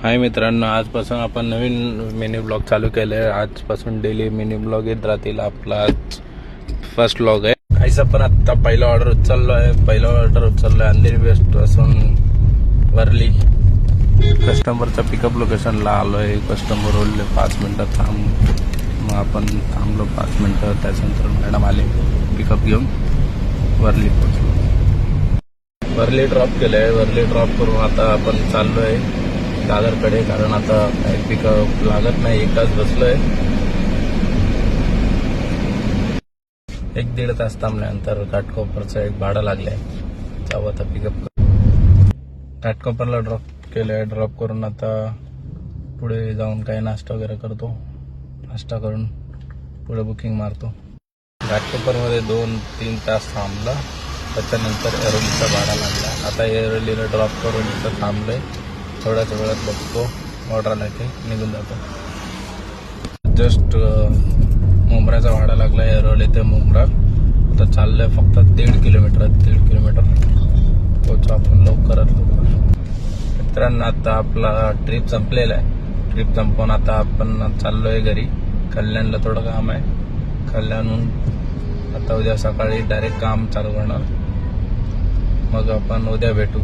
हाय मित्रांनो, आजपासून आपण नवीन मिनी ब्लॉग चालू केले आहे। आजपासून डेली मिनी ब्लॉग येत राहतील। आपला आज फर्स्ट ब्लॉग आहे। काहीच आपण आता पहिला ऑर्डर उचललोय अंधेरी वेस्ट पासून वरली कस्टमरच्या पिकअप लोकेशनला आलोय। कस्टमर बोलले 5 मिनिटं थांब, मग आपण थांबलो 5 मिनिटं। त्याच्यानंतर मॅडम आले पिकअप घेऊन वरली पोहोचलो। वरली ड्रॉप केलंय। वरली ड्रॉप करून आता आपण चाललोय दादरकडे, कारण आता काही पिकअप लागत नाही। एक तास बसलोय, 1-1.5 तास थांबल्यानंतर घाटकोपरचं एक भाडं लागलंय, जाऊ आता पिकअप। घाटकोपरला ड्रॉप केलंय। ड्रॉप करून आता पुढे जाऊन काही नाश्ता वगैरे करतो। नाश्ता करून पुढे बुकिंग मारतो। घाटकोपरमध्ये 2-3 तास थांबला, त्याच्यानंतर एरोलीचा भाडा लागला। आता एरोलीला ड्रॉप करून इथं थांबलोय। थोड्याच वेळात बघतो ऑर्डरला ते निघून जातो। जस्ट मुंब्राचा भाडा लागला एरोली ते मुंब्रा। आता चाललंय फक्त 1.5 किलोमीटर पोहोचू आपण लवकरात लवकर। मित्रांनो, आता आपला ट्रिप संपलेला आहे। ट्रिप संपवून आता आपण चाललोय घरी। कल्याणला थोडं काम आहे। कल्याणहून आता उद्या सकाळी डायरेक्ट काम चालू करणार। मग आपण उद्या भेटू।